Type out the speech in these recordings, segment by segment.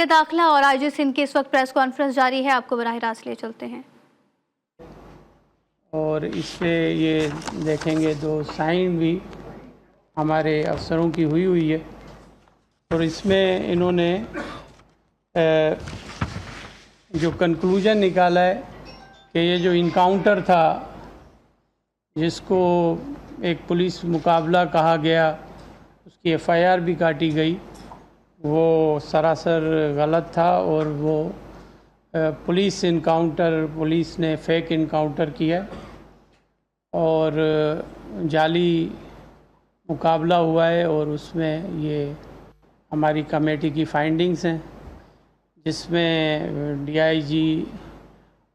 वज़ीर दाखिला और आईजी सिंध की इस वक्त प्रेस कॉन्फ्रेंस जारी है, आपको बराह रास्त ले चलते हैं। और इस पे ये देखेंगे 2 साइन भी हमारे अफसरों की हुई है और इसमें इन्होंने जो कंक्लूजन निकाला है कि ये जो इनकाउंटर था जिसको एक पुलिस मुकाबला कहा गया, उसकी एफआईआर भी काटी गई, वो सरासर गलत था और वो पुलिस ने फेक इनकाउंटर किया और जाली मुकाबला हुआ है। और उसमें ये हमारी कमेटी की फाइंडिंग्स हैं जिसमें डीआईजी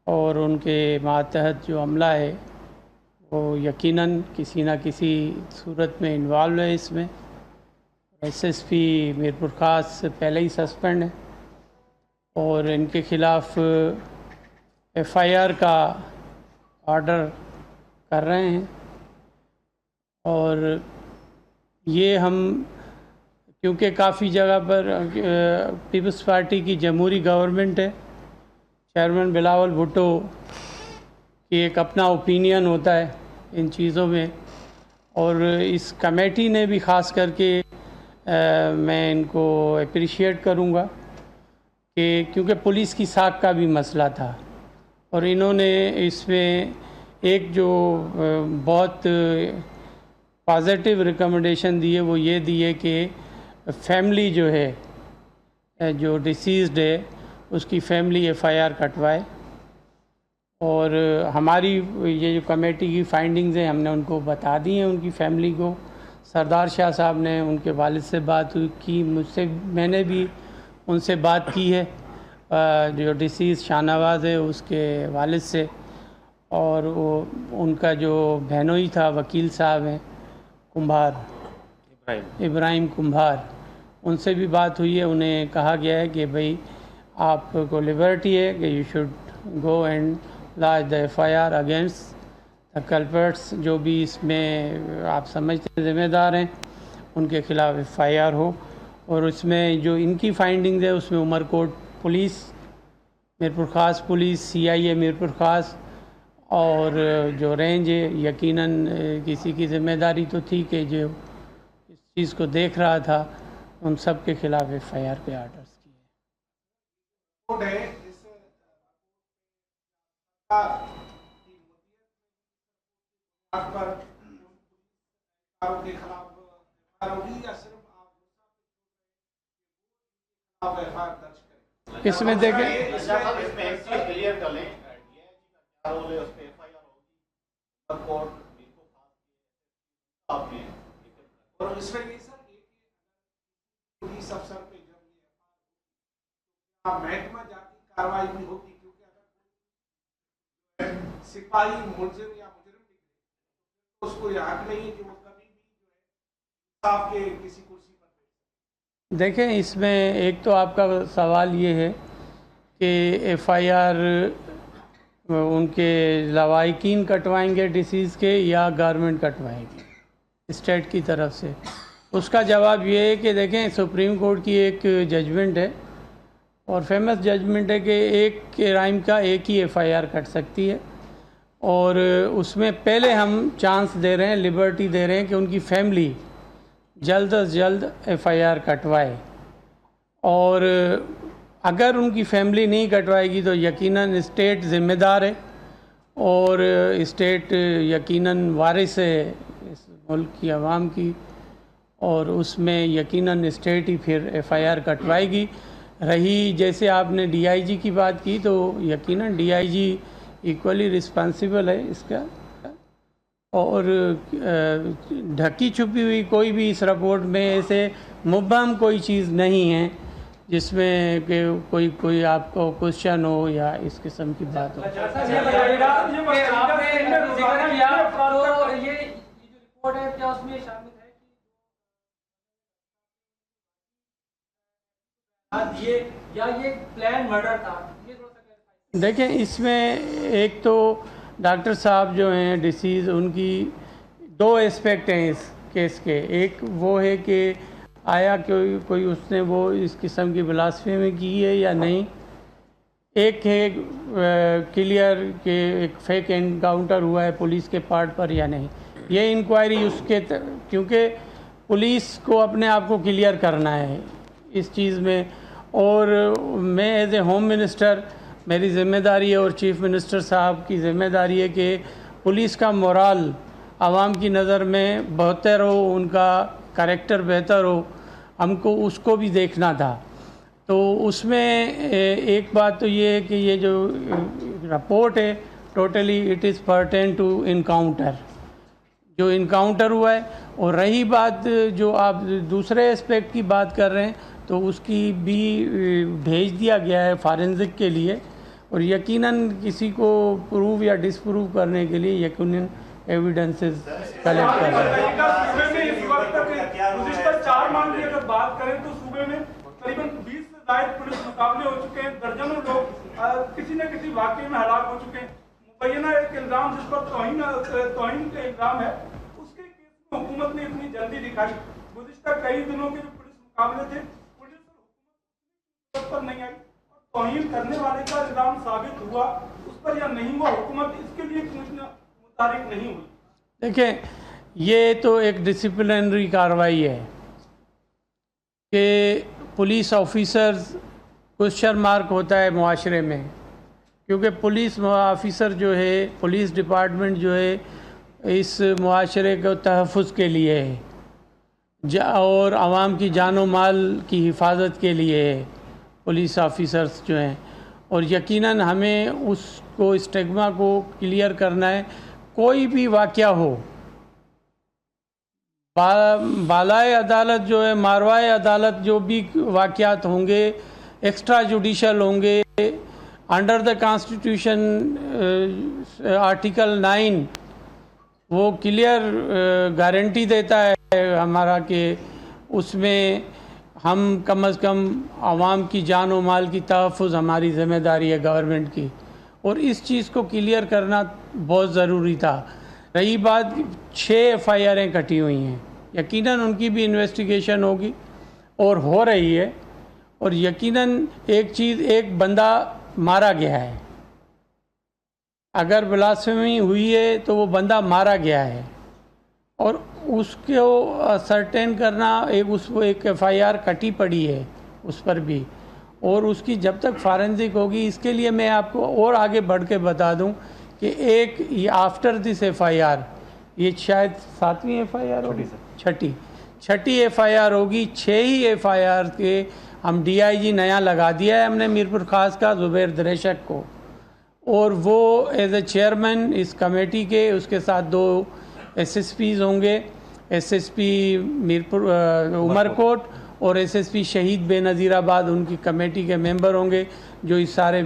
और उनके मातहत जो अमला है वो यकीनन किसी न किसी सूरत में इन्वॉल्व है इसमें। एसएसपी मीरपुर ख़ास से पहले ही सस्पेंड है और इनके ख़िलाफ़ एफआईआर का ऑर्डर कर रहे हैं। और ये हम क्योंकि काफ़ी जगह पर पीपल्स पार्टी की जमहूरी गवर्नमेंट है, चेयरमैन बिलावल भुट्टो की एक अपना ओपिनियन होता है इन चीज़ों में, और इस कमेटी ने भी ख़ास करके मैं इनको अप्रिशिएट करूँगा कि क्योंकि पुलिस की साख का भी मसला था और इन्होंने इसमें एक जो बहुत पॉजिटिव रिकमेंडेशन दी है वो ये दी है कि फैमिली जो है जो डिसीज़्ड है उसकी फैमिली एफआईआर कटवाए। और हमारी ये जो कमेटी की फाइंडिंग्स हैं हमने उनको बता दी हैं उनकी फैमिली को। सरदार शाह साहब ने उनके वालिद से बात की, मैंने भी उनसे बात की है, जो डिसीज़ शाहनवाज़ है उसके वालिद से, और वो उनका जो बहनोई था वकील साहब हैं कुम्भार, इब्राहिम कुम्भार, उनसे भी बात हुई है। उन्हें कहा गया है कि भाई आपको लिबर्टी है कि you should go and launch the FIR against the culprits, जो भी इसमें आप समझते हैं ज़िम्मेदार हैं उनके ख़िलाफ़ एफआईआर हो। और उसमें जो इनकी फाइंडिंग्स है उसमें उमरकोट पुलिस, मीरपुर ख़ास पुलिस, सीआईए मीरपुर ख़ास और जो रेंज है, यकीनन किसी की ज़िम्मेदारी तो थी कि जो इस चीज़ को देख रहा था, उन सब के ख़िलाफ़ एफआईआर पे ऑर्डर्स किए। इसमें देखें और इसमें ये सर पुलिस अफसर पे जब महकमा जाती कार्रवाई भी होती, क्योंकि अगर सिपाही मुलजिम या मुजरिम तो उसको याद नहीं है कि वो कभी भी जो है इंसाफ के किसी कुर्सी पर। देखें इसमें एक तो आपका सवाल ये है कि एफआईआर उनके लवाहिकीन कटवाएंगे डिसीज़ के या गवर्नमेंट कटवाएगी स्टेट की तरफ से। उसका जवाब ये है कि देखें सुप्रीम कोर्ट की एक जजमेंट है और फेमस जजमेंट है कि एक क्राइम का एक ही एफआईआर कट सकती है, और उसमें पहले हम चांस दे रहे हैं, लिबर्टी दे रहे हैं कि उनकी फैमिली जल्द से जल्द एफआईआर कटवाए। और अगर उनकी फैमिली नहीं कटवाएगी तो यकीनन स्टेट ज़िम्मेदार है और स्टेट यकीनन वारिस है इस मुल्क की आवाम की, और उसमें यकीनन स्टेट ही फिर एफआईआर कटवाएगी। रही जैसे आपने डीआईजी की बात की, तो यकीनन डीआईजी इक्वली रिस्पॉन्सिबल है इसका, और ढकी छुपी हुई कोई भी इस रिपोर्ट में ऐसे मुबहम कोई चीज़ नहीं है जिसमें कि कोई आपको क्वेश्चन हो या इस किस्म की बात हो। ये प्लान मर्डर था? देखें इसमें एक तो डॉक्टर साहब जो हैं डिसीज़, उनकी 2 एस्पेक्ट हैं इस केस के। एक वो है कि आया कोई उसने वो इस किस्म की ब्लास्फेमी की है या नहीं। एक है क्लियर कि एक फेक एनकाउंटर हुआ है पुलिस के पार्ट पर या नहीं, ये इंक्वायरी क्योंकि पुलिस को अपने आप को क्लियर करना है इस चीज़ में। और मैं एज ए होम मिनिस्टर मेरी ज़िम्मेदारी है और चीफ़ मिनिस्टर साहब की ज़िम्मेदारी है कि पुलिस का मोराल आवाम की नज़र में बेहतर हो, उनका कैरेक्टर बेहतर हो, हमको उसको भी देखना था। तो उसमें एक बात तो ये है कि ये जो रिपोर्ट है totally it is pertain to encounter, जो इनकाउंटर हुआ है। और रही बात जो आप दूसरे एस्पेक्ट की बात कर रहे हैं तो उसकी भी भेज दिया गया है फॉरेंसिक के लिए, और यकीनन किसी को प्रूव या डिसप्रूव करने के लिए यकीनन एविडेंसेस कलेक्ट कर रहे हैं। सूबे में इस वक्त तक गुज़िश्ता 4 माह की अगर बात करें तो सूबे में करीबन 20 से ज्यादा पुलिस मुकाबले हो चुके हैं, दर्जनों लोग किसी न किसी वाकये में हलाक हो चुके हैं। मुबैना एक इल्ज़ाम जिस पर तौहीन का इल्ज़ाम है, उसके केस में हुकूमत ने इतनी जल्दी दिखाई। गुज़िश्ता कई दिनों के जो पुलिस मुकाबले थे, पुलिस और हुकूमत पर नहीं आई और तौहीन करने वाले का इल्ज़ाम साबित हुआ, उस पर या नहीं हुआ, हुकूमत इसके लिए मुतारिक नहीं हुई। देखें, ये तो एक डिसिप्लिनरी कार्रवाई है कि पुलिस ऑफिसर्स क्वेश्चन मार्क होता है मुआशरे में, क्योंकि पुलिस ऑफिसर जो है, पुलिस डिपार्टमेंट जो है इस मुआशरे को तहफ़्फ़ुज़ के लिए है और आवाम की जान व माल की हिफाजत के लिए है पुलिस ऑफिसर्स जो हैं। और यकीनन हमें उसको स्टिग्मा को क्लियर करना है। कोई भी वाक़या हो, बालाए अदालत जो है, मारवाए अदालत जो भी वाक़यात होंगे एक्स्ट्रा जुडिशल होंगे, अंडर द कॉन्स्टिट्यूशन आर्टिकल 9 वो क्लियर गारंटी देता है हमारा कि उसमें हम कम अज़ कम आवाम की जान व माल की तहफ़्फ़ुज़ हमारी ज़िम्मेदारी है गवर्नमेंट की, और इस चीज़ को क्लियर करना बहुत ज़रूरी था। रही बात 6 FIR'ें कटी हुई हैं, यकीनन उनकी भी इन्वेस्टिगेशन होगी और हो रही है। और यकीनन एक चीज़, एक बंदा मारा गया है, अगर ब्लास्फेमी हुई है तो वो बंदा मारा गया है और उसको सर्टेन करना, एक FIR कटी पड़ी है उस पर भी, और उसकी जब तक फॉरेंसिक होगी, इसके लिए मैं आपको और आगे बढ़ के बता दूं कि एक आफ्टर दिस FIR, ये शायद 7वीं FIR होगी, छठी FIR होगी। 6 ही FIR के हम DIG नया लगा दिया है हमने मीरपुर ख़ास का, ज़ुबैर दरेशक को, और वो एज ए चेयरमैन इस कमेटी के, उसके साथ 2 SSPs होंगे, SSP मीरपुर उमरकोट और SSP शहीद बेनज़ीराबाद, उनकी कमेटी के मेंबर होंगे जो इस सारे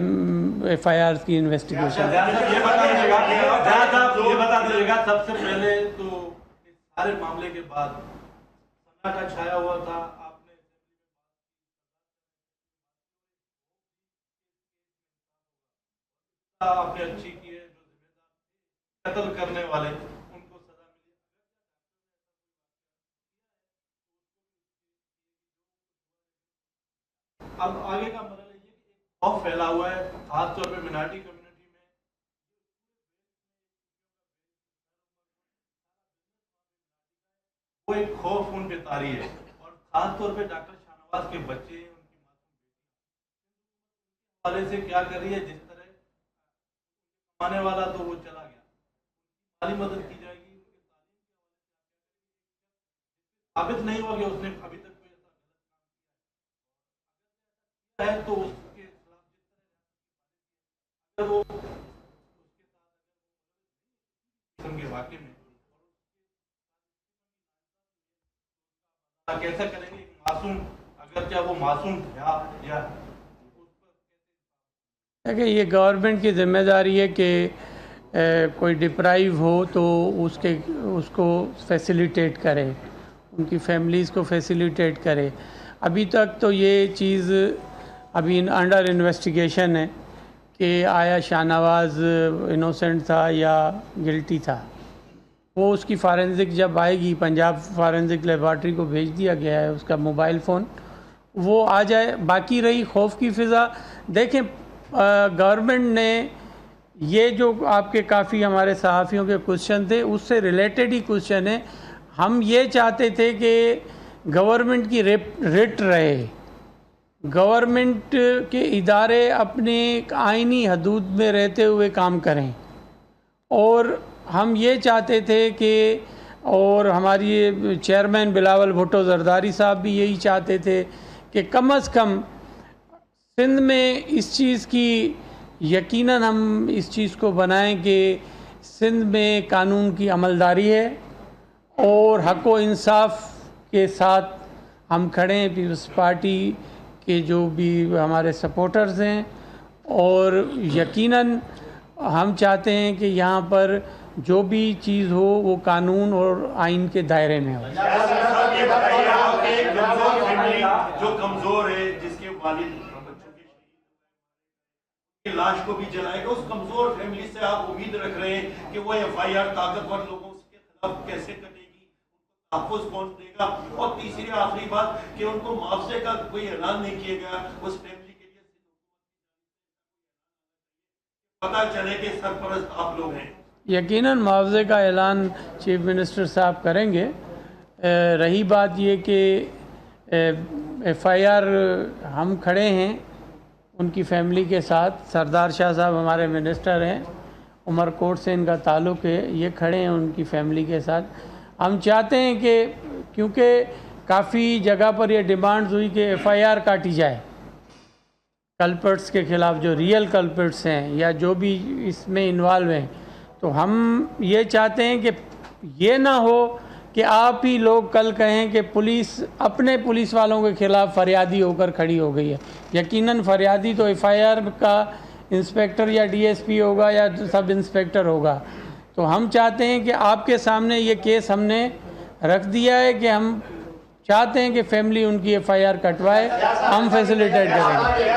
FIRs की इन्वेस्टिगेशन। ये बता दीजिएगा सबसे पहले तो इस सारे मामले के बाद सन्नाटा छाया हुआ था, आपने अच्छी की है, जो जिम्मेदार कत्ल करने वाले उनको सजा मिली। अब आगे का मसला ये कि खौफ फैला हुआ है, खासतौर पे मिनार्टी कम्युनिटी में। वो एक खौफ उन पे तारी है, और खासतौर पे डॉक्टर शाहनवाज के बच्चे, उनकी मासूम वाले से क्या कर रही है, जिस तरह आने वाला तो वो चला गया, माली मदद की जाएगी, साबित नहीं हुआ कि उसने अभी तक कोई ऐसा गलत काम किया है तो उसके खिलाफ वो उसके साथ के वाकई में कैसा करेंगे मासूम, अगर क्या वो मासूम था या देखिए, ये गवर्नमेंट की ज़िम्मेदारी है कि कोई डिप्राइव हो तो उसको फैसिलिटेट करे, उनकी फैमिलीज़ को फैसिलिटेट करे। अभी तक तो ये चीज़ अभी अंडर इन्वेस्टिगेशन है कि आया शाहनवाज इनोसेंट था या गिल्टी था। वो उसकी फॉरेंसिक जब आएगी, पंजाब फॉरेंसिक लेबॉर्ट्री को भेज दिया गया है उसका मोबाइल फ़ोन, वो आ जाए। बाकी रही खौफ की फ़िज़ा, देखें गवर्नमेंट ने ये जो आपके काफ़ी हमारे सहाफ़ियों के क्वेश्चन थे उससे रिलेटेड ही क्वेश्चन है। हम ये चाहते थे कि गवर्नमेंट की रिट रहे, गवर्नमेंट के इदारे अपने आइनी हदूद में रहते हुए काम करें, और हम ये चाहते थे कि, और हमारी चेयरमैन बिलावल भुट्टो जरदारी साहब भी यही चाहते थे कि कम से कम सिंध में इस चीज़ की यकीनन हम इस चीज़ को बनाएं कि सिंध में कानून की अमलदारी है और हक़ व इंसाफ के साथ हम खड़े हैं। पीपल्स पार्टी के जो भी हमारे सपोर्टर्स हैं, और यकीनन हम चाहते हैं कि यहाँ पर जो भी चीज़ हो वो कानून और आइन के दायरे में हो। ये बताइए आप, एक कमजोर फैमिली जो कमजोर है, जिसके वालिद बच्चों की लाश को भी जलाएगा, उस कमजोर फैमिली से आप उम्मीद रख रहे हैं कि वो FIR ताकतवर लोगों के खिलाफ कैसे कटेगी, तहफ़्फ़ुज़ कौन देगा? और तीसरी आखिरी बात कि उनको मुआवजे का कोई ऐलान नहीं किया गया उस फैमिली के लिए, पता चले कि सरपरस्त आप लोग हैं। यकीनन मुआवजे का ऐलान चीफ मिनिस्टर साहब करेंगे। रही बात ये कि FIR हम खड़े हैं उनकी फैमिली के साथ। सरदार शाह साहब हमारे मिनिस्टर हैं, उमरकोट से इनका ताल्लुक़ है, ये खड़े हैं उनकी फैमिली के साथ। हम चाहते हैं कि क्योंकि काफ़ी जगह पर ये डिमांड्स हुई कि FIR काटी जाए कल्प्रिट्स के ख़िलाफ़, जो रियल कल्प्रिट्स हैं या जो भी इसमें इन्वॉल्व हैं। तो हम ये चाहते हैं कि ये ना हो कि आप ही लोग कल कहें कि पुलिस अपने पुलिस वालों के ख़िलाफ़ फरियादी होकर खड़ी हो गई है। यकीनन फरियादी तो FIR का इंस्पेक्टर या DSP होगा या सब इंस्पेक्टर होगा। तो हम चाहते हैं कि आपके सामने ये केस हमने रख दिया है कि हम चाहते हैं कि फैमिली उनकी FIR कटवाए, हम फैसिलिटेट करेंगे।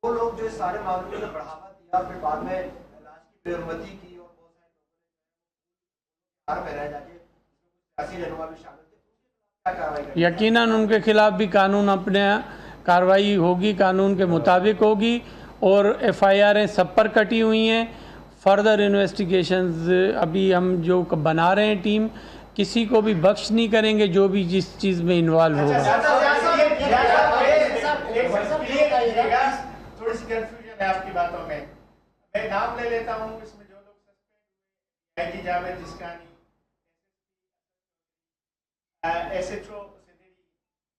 वो लोग जो सारे मामले में बढ़ावा दिया, फिर बाद में लाश की बेरुमती की और बहुत सारे जाके सियासी रहनुमा भी शामिल थे, क्या कार्रवाई करेंगे? यकीनन उनके खिलाफ भी कानून अपने कार्रवाई होगी, कानून के मुताबिक होगी, और FIR सब पर कटी हुई हैं। फर्दर इन्वेस्टिगेशंस अभी हम जो बना रहे हैं टीम, किसी को भी बख्श नहीं करेंगे जो भी जिस चीज़ में इन्वॉल्व होगा। थोड़ी सी कंफ्यूजन है आपकी बातों में, मैं नाम ले लेता हूँ। इसमें जो लोग सस्पेंड हुए, जावेद जिस्कानी, SHO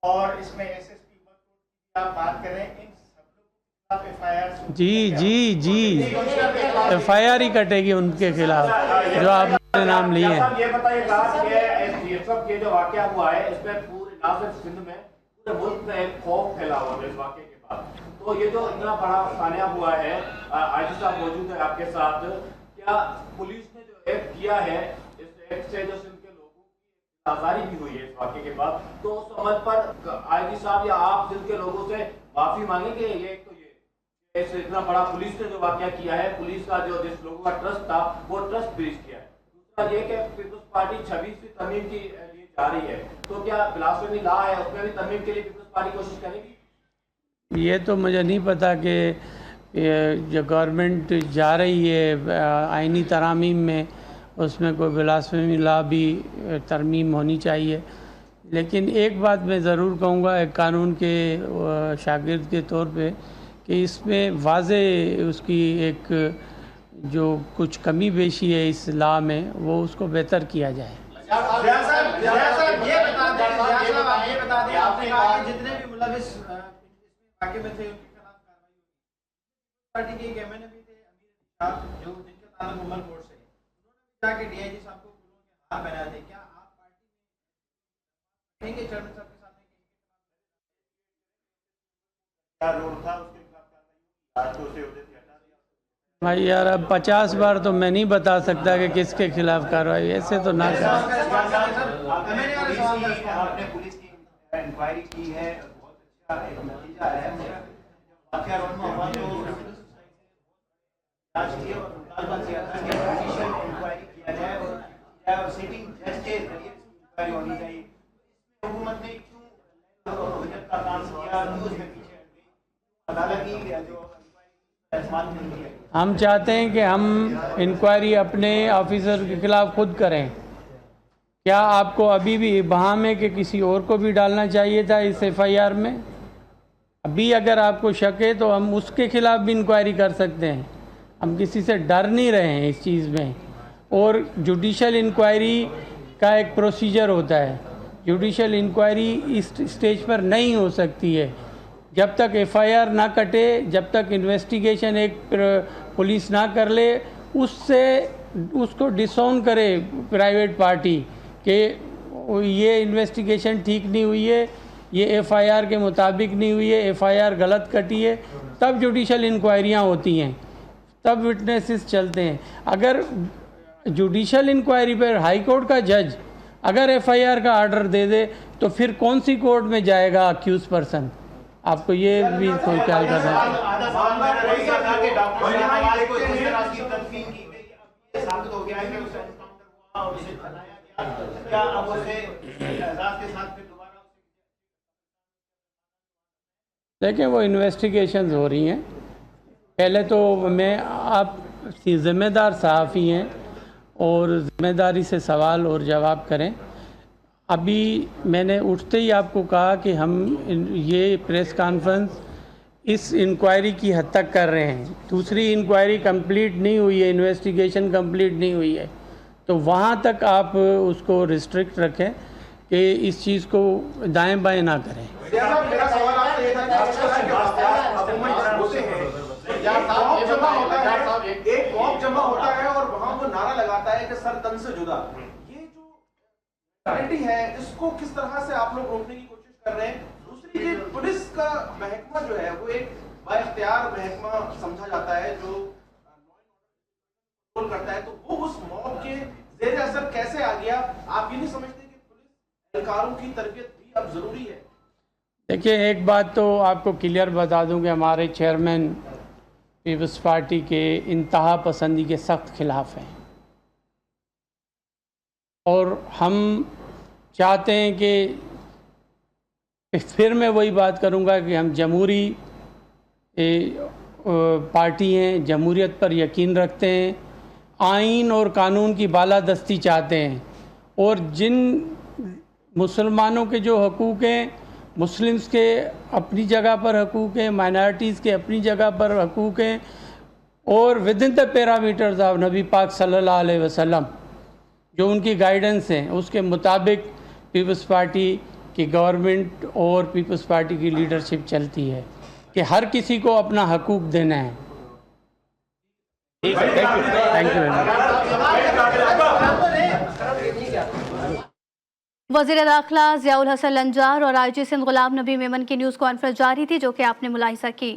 और इसमें SSP की आप बात करें, इन सब लोगों के खिलाफ FIR जी FIR ही कटेगी उनके खिलाफ जो आपने नाम लिए हैं। ये बताइएगा कि जो वाकया हुआ है इसमें पूरे ना सिर्फ सिंध में, पूरे मुल्क में एक खौफ फैला हुआ है इस वाकये के बाद। तो ये जो इतना बड़ा सानिया हुआ है, IG साहब मौजूद है आपके साथ, क्या पुलिस ने जो एक्ट किया है, इस एक्ट से जो सिंध के लोगों की आज़ादी भी हुई है इस वाकये के बाद, तो उस समझ पर IG साहब या आप सिंध के लोगों से माफ़ी मांगेंगे? ये एक तो ये इतना बड़ा पुलिस ने जो वाकया किया है, पुलिस का जो जिस लोगों का ट्रस्ट था वो ट्रस्ट ब्रीच किया है। दूसरा ये कि पीपल्स पार्टी 26वीं तरमीम के लिए जा रही है, तो क्या ब्लास्फेमी लॉ है उसमें भी तरमीम के लिए पीपल्स पार्टी कोशिश करेगी? ये तो मुझे नहीं पता कि जो गवर्नमेंट जा रही है आइनी तरामीम में, उसमें कोई ब्लास्फेमी लॉ भी तरमीम होनी चाहिए। लेकिन एक बात मैं ज़रूर कहूँगा एक कानून के शागिर्द के तौर पे कि इसमें वाज़े उसकी एक जो कुछ कमी बेशी है इस लॉ में, वो उसको बेहतर किया जाए। ये बता दें आपने कहा कि जितने भी मुलविस वाकये में थे उनके खिलाफ कार्रवाई होगी। पार्टी के एक MNA भी थे, अमीर शाह, जो जिनके ताल्लुक उमरकोट से, उन्होंने जाके DIG साहब को फूलों के हार पहना थे। क्या आप पार्टी में कहेंगे चेयरमैन साहब के सामने क्या रोल था उसके खिलाफ कार्रवाई? आज तो उसे उहदे से हटा दिया। भाई यार, अब 50 बार तो मैं नहीं बता सकता कि किसके खिलाफ कार्रवाई, ऐसे तो ना करें। आपने पुलिस की इंक्वायरी की है, बहुत अच्छा एक नतीजा है। वाकया रोनमा हुआ तो आज की और मुतालबा किया था कि जुडिशियल इंक्वायरी किया जाए और सिटिंग जज के जरिए इंक्वायरी होनी चाहिए। इसमें हुकूमत ने क्यों हुज्जत का काम किया, क्यों उसमें पीछे हट गई, अदालत की जो इंक्वायरी नहीं है। हम चाहते हैं कि हम इंक्वायरी अपने ऑफिसर के खिलाफ खुद करें। क्या आपको अभी भी इब्हाम है कि किसी और को भी डालना चाहिए था इस एफआईआर में? अभी अगर आपको शक है तो हम उसके खिलाफ भी इंक्वायरी कर सकते हैं। हम किसी से डर नहीं रहे हैं इस चीज़ में। और जुडिशल इंक्वायरी का एक प्रोसीजर होता है। जुडिशल इंक्वायरी इस स्टेज पर नहीं हो सकती है जब तक एफआईआर ना कटे, जब तक इन्वेस्टिगेशन एक पुलिस ना कर ले, उसको डिसऑन करे प्राइवेट पार्टी कि ये इन्वेस्टिगेशन ठीक नहीं हुई है, ये एफआईआर के मुताबिक नहीं हुई है, एफआईआर गलत कटी है, तब जुडिशल इंक्वायरियाँ होती हैं, तब विटनेसेस चलते हैं। अगर जुडिशल इंक्वायरी पर हाई कोर्ट का जज अगर एफआईआर का ऑर्डर दे दे तो फिर कौन सी कोर्ट में जाएगा अक्यूज पर्सन? आपको ये भी कोई ख्याल करना है। आधा सवाल मेरा रह गया था कि डॉक्टर शाहनवाज को जिस तरह की तदफीन की गई, अब ये साबित हो गया है कि उसे एनकाउंटर हुआ और उसे बनाया गया, क्या अब उसे एजाज के साथ फिर दोबारा देखिए, वो इन्वेस्टिगेशंस हो रही हैं। पहले तो आप ज़िम्मेदार सहाफ़ी हैं और ज़िम्मेदारी से सवाल और जवाब करें। अभी मैंने उठते ही आपको कहा कि हम ये प्रेस कॉन्फ्रेंस इस इंक्वायरी की हद तक कर रहे हैं। दूसरी इंक्वायरी कंप्लीट नहीं हुई है, इन्वेस्टिगेशन कंप्लीट नहीं हुई है, तो वहाँ तक आप उसको रिस्ट्रिक्ट रखें कि इस चीज़ को दाएं बाएं ना करें। मेरा सवाल आपसे ये था कि एक मॉब जमा होता है और वहाँ वो नारा लगाता है कि सर तन से जुदा। ये जो रियलिटी है इसको किस तरह से आप लोग रोकने की कोशिश कर रहे हैं? दूसरी कि पुलिस का महकमा जो है वो एक बाइख्तियार महकमा समझा जाता है जो कंट्रोल करता है, तो वो उस मॉब के ज़ेर असर कैसे आ गया? आप ये नहीं समझते कि पुलिस एहलकारों की तरबियत भी अब जरूरी है? देखिए, एक बात तो आपको क्लियर बता दूं कि हमारे चेयरमैन पीपल्स पार्टी के इंतहा पसंदी के सख्त खिलाफ हैं और हम चाहते हैं कि फिर मैं वही बात करूंगा कि हम जमहूरी पार्टी हैं, जमहूरियत पर यकीन रखते हैं, आइन और कानून की बालादस्ती चाहते हैं और जिन मुसलमानों के जो हकूक़ हैं, मुस्लिम्स के अपनी जगह पर हकूक़ हैं, माइनॉरिटीज़ के अपनी जगह पर हकूक़ हैं और with in the parameters of नबी पाक सल्लल्लाहु अलैहि वसल्लम जो उनकी गाइडेंस हैं उसके मुताबिक पीपल्स पार्टी की गवर्नमेंट और पीपल्स पार्टी की लीडरशिप चलती है कि हर किसी को अपना हकूक़ देना है। Thank you very much. वज़ीर दाखिला ज़ियाउल हसन लंजार और आईजी सिंध गुलाम नबी मेमन की न्यूज़ कॉन्फ्रेंस जारी थी, जो कि आपने मुलाहिजा की।